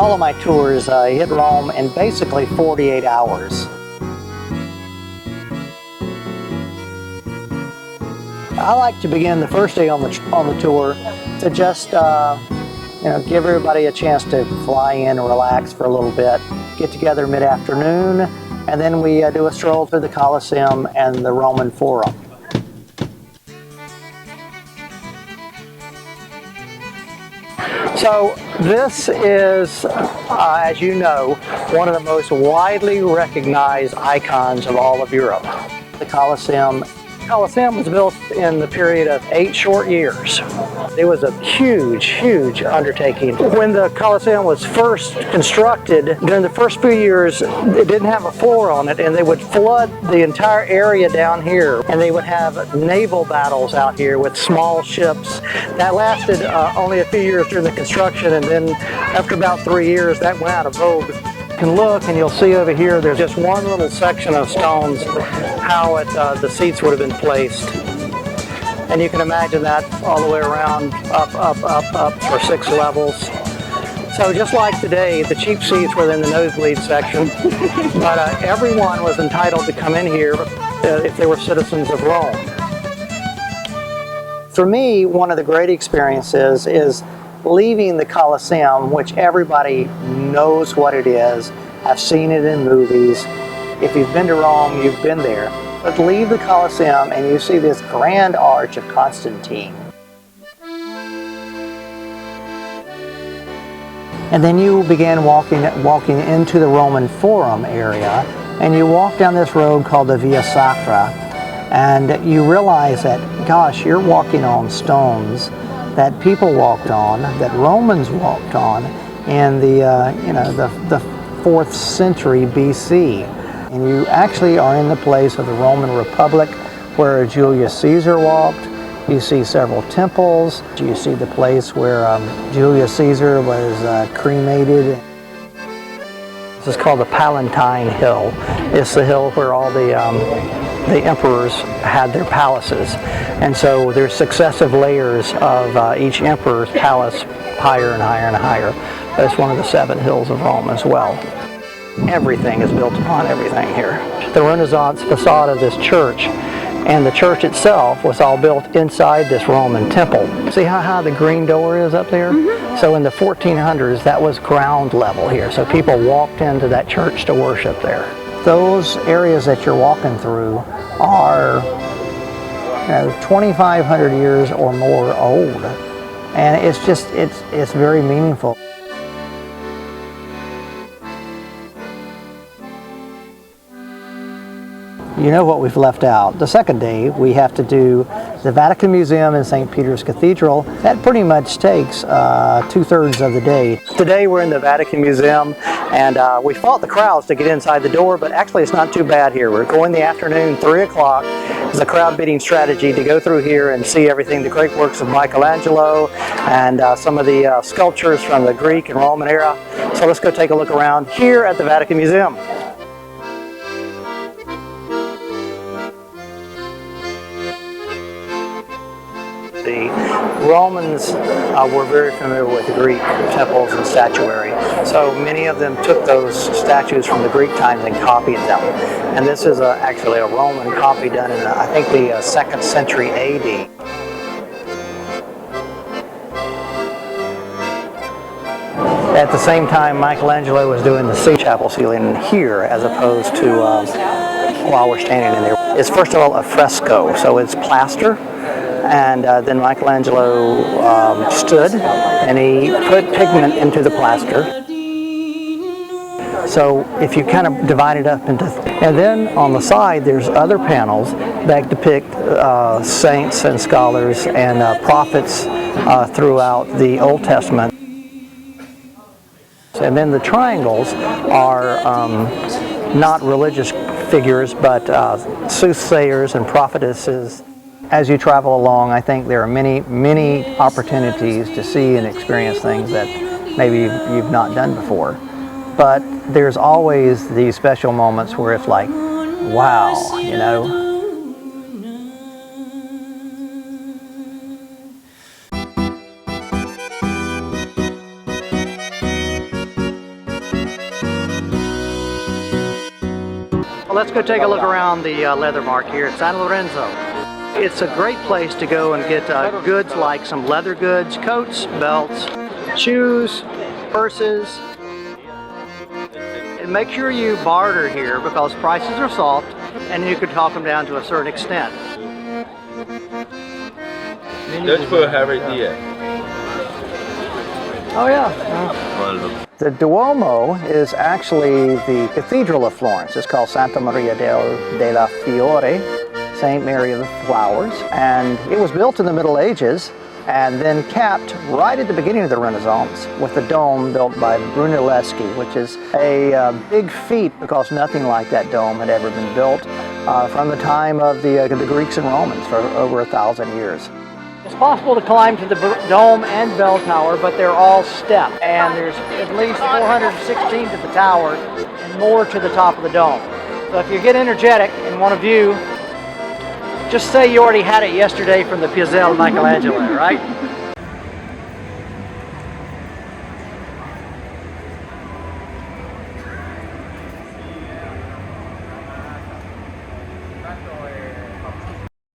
All of my tours hit Rome in basically 48 hours. I like to begin the first day on the tour to just give everybody a chance to fly in and relax for a little bit, get together mid-afternoon, and then we do a stroll through the Colosseum and the Roman Forum. So this is, as you know, one of the most widely recognized icons of all of Europe, the Colosseum. The Colosseum was built in the period of 8 short years. It was a huge, huge undertaking. When the Colosseum was first constructed, during the first few years, it didn't have a floor on it, and they would flood the entire area down here, and they would have naval battles out here with small ships. That lasted only a few years during the construction, and then after about 3 years, that went out of vogue. You can look and you'll see over here there's just one little section of stones how the seats would have been placed. And you can imagine that all the way around, up for 6 levels. So just like today, the cheap seats were in the nosebleed section, but everyone was entitled to come in here if they were citizens of Rome. For me, one of the great experiences is leaving the Colosseum, which everybody knows what it is. I've seen it in movies. If you've been to Rome, you've been there. But leave the Colosseum and you see this grand arch of Constantine. And then you begin walking into the Roman Forum area, and you walk down this road called the Via Sacra, and you realize that, gosh, you're walking on stones that people walked on, that Romans walked on in the 4th century BC. And you actually are in the place of the Roman Republic where Julius Caesar walked. You see several temples. You see the place where Julius Caesar was cremated. This is called the Palatine Hill. It's the hill where all the emperors had their palaces. And so there's successive layers of each emperor's palace, higher and higher and higher. But it's one of the 7 hills of Rome as well. Everything is built upon everything here. The Renaissance facade of this church and the church itself was all built inside this Roman temple. See how high the green door is up there? Mm-hmm. So in the 1400s, that was ground level here. So people walked into that church to worship there. Those areas that you're walking through are 2,500 years or more old. And it's just, it's very meaningful. You know what we've left out. The second day, we have to do the Vatican Museum and St. Peter's Cathedral. That pretty much takes 2/3 of the day. Today we're in the Vatican Museum, and we fought the crowds to get inside the door, but actually it's not too bad here. We're going in the afternoon, 3 o'clock. It's a crowd-beating strategy to go through here and see everything, the great works of Michelangelo and some of the sculptures from the Greek and Roman era. So let's go take a look around here at the Vatican Museum. The Romans were very familiar with the Greek temples and statuary, so many of them took those statues from the Greek times and copied them. And this is actually a Roman copy done in, I think, the 2nd century AD. At the same time, Michelangelo was doing the chapel ceiling here as opposed to while we're standing in there. It's first of all a fresco, so it's plaster. And then Michelangelo stood and he put pigment into the plaster. So if you kind of divide it up into, and then on the side there's other panels that depict saints and scholars and prophets throughout the Old Testament. And then the triangles are not religious figures, but soothsayers and prophetesses. As you travel along, I think there are many, many opportunities to see and experience things that maybe you've not done before. But there's always these special moments where it's like, wow, you know. let's go take a look around the leather market here at San Lorenzo. It's a great place to go and get goods like some leather goods, coats, belts, shoes, purses. And make sure you barter here because prices are soft and you can talk them down to a certain extent. Dutch food every day. Oh yeah. The Duomo is actually the Cathedral of Florence. It's called Santa Maria della Fiore, Saint Mary of the Flowers, and it was built in the Middle Ages and then capped right at the beginning of the Renaissance with the dome built by Brunelleschi, which is a big feat because nothing like that dome had ever been built from the time of the Greeks and Romans for over 1,000 years. It's possible to climb to the dome and bell tower, but they're all stepped, and there's at least 416 to the tower and more to the top of the dome. So if you get energetic and want to view, just say you already had it yesterday from the Piazzale Michelangelo, right?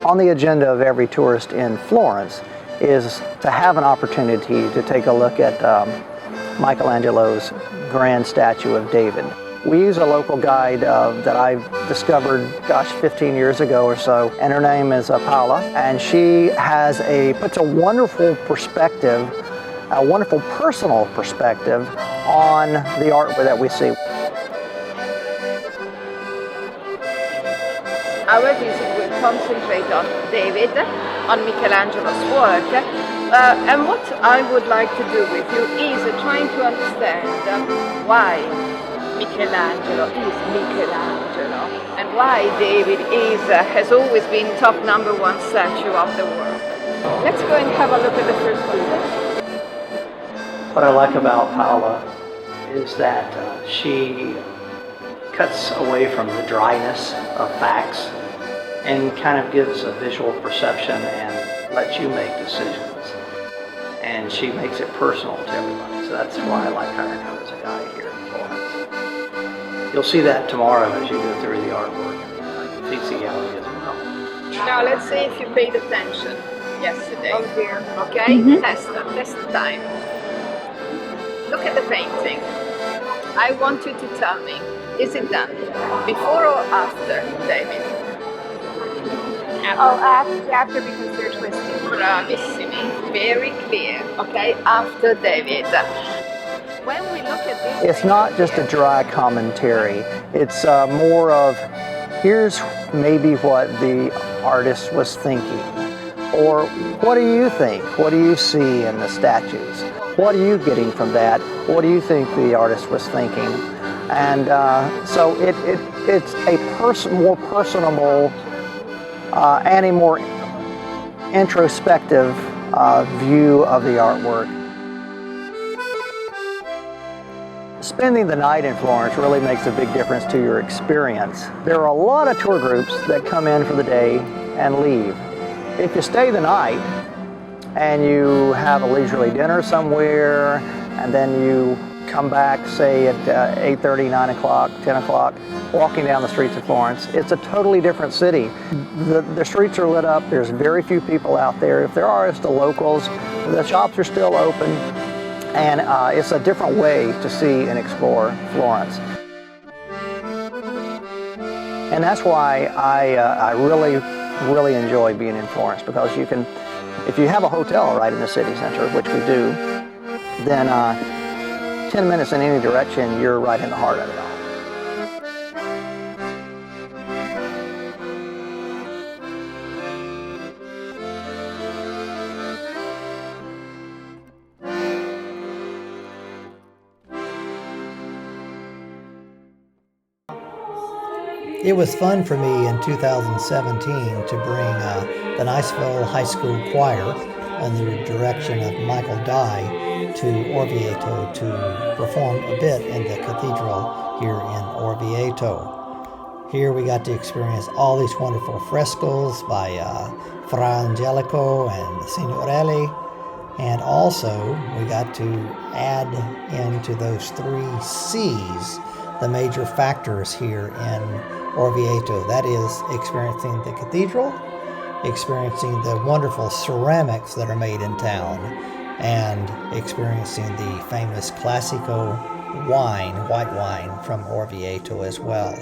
On the agenda of every tourist in Florence is to have an opportunity to take a look at Michelangelo's grand statue of David. We use a local guide that I've discovered, 15 years ago or so, and her name is Paola, and she puts a wonderful perspective, a wonderful personal perspective on the art that we see. Our visit will concentrate on David, on Michelangelo's work, and what I would like to do with you is trying to understand why Michelangelo is Michelangelo and why David has always been top #1 statue of the world. Let's go and have a look at the first one. What I like about Paola is that she cuts away from the dryness of facts and kind of gives a visual perception and lets you make decisions. And she makes it personal to everybody. So that's why I like hiring her as a guide here in Florence. You'll see that tomorrow as you go through the artwork and the Uffizi Gallery as well. Now let's see if you paid attention yesterday. Oh dear. Okay? Test time. Look at the painting. I want you to tell me, is it done before or after David? Oh, after because they're twisted. Bravissimi. Very clear. Okay? After David. When we look at this, it's not just a dry commentary. It's more of, here's maybe what the artist was thinking. Or what do you think? What do you see in the statues? What are you getting from that? What do you think the artist was thinking? And so it's a more personable and a more introspective view of the artwork. Spending the night in Florence really makes a big difference to your experience. There are a lot of tour groups that come in for the day and leave. If you stay the night and you have a leisurely dinner somewhere and then you come back, say at 8:30, 9 o'clock, 10 o'clock, walking down the streets of Florence, it's a totally different city. The streets are lit up, there's very few people out there. If there are, it's the locals. The shops are still open, and it's a different way to see and explore Florence. And that's why I really enjoy being in Florence, because you can, if you have a hotel right in the city center, which we do, then 10 minutes in any direction, you're right in the heart of it all. It was fun for me in 2017 to bring the Niceville High School Choir under the direction of Michael Dye to Orvieto to perform a bit in the cathedral here in Orvieto. Here we got to experience all these wonderful frescoes by Fra Angelico and Signorelli, and also we got to add into those 3 C's the major factors here in Orvieto. That is experiencing the cathedral, experiencing the wonderful ceramics that are made in town, and experiencing the famous Classico wine, white wine from Orvieto as well.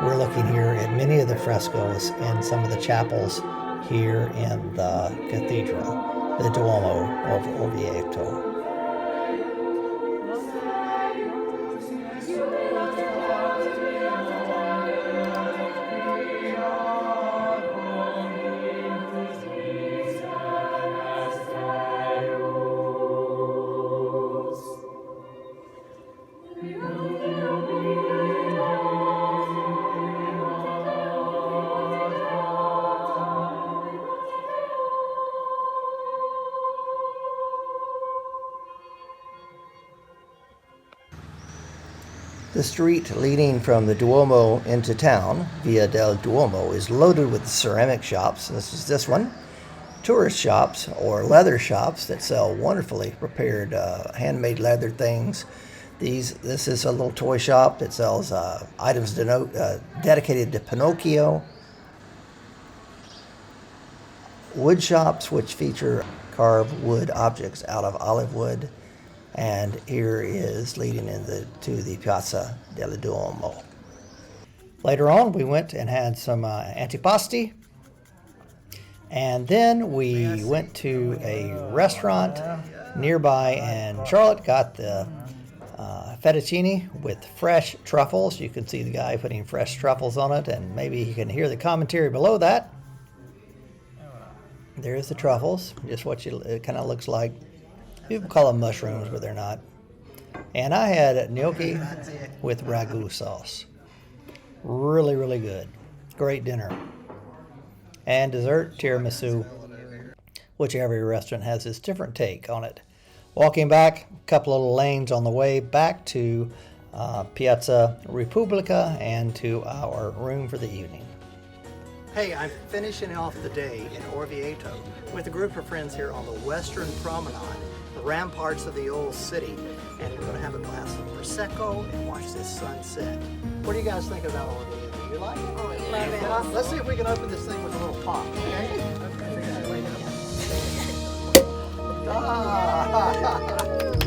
We're looking here at many of the frescoes in some of the chapels here in the cathedral, the Duomo of Orvieto. The street leading from the Duomo into town, Via del Duomo, is loaded with ceramic shops. This is this one. Tourist shops or leather shops that sell wonderfully prepared handmade leather things. This is a little toy shop that sells items dedicated to Pinocchio. Wood shops which feature carved wood objects out of olive wood. And here is leading to the Piazza del Duomo. Later on, we went and had some antipasti. And then we went to a restaurant nearby, and Charlotte got the fettuccine with fresh truffles. You can see the guy putting fresh truffles on it, and maybe you can hear the commentary below that. There's the truffles, just what it kind of looks like. People call them mushrooms, but they're not. And I had gnocchi with ragu sauce. Really, really good. Great dinner. And dessert, tiramisu, which every restaurant has its different take on it. Walking back, a couple of lanes on the way back to Piazza Repubblica and to our room for the evening. Hey, I'm finishing off the day in Orvieto with a group of friends here on the Western Promenade, the ramparts of the old city, and we're going to have a glass of Prosecco and watch this sunset. What do you guys think about Orvieto? You like it? Oh, I love it. Let's see if we can open this thing with a little pop, okay? Ah!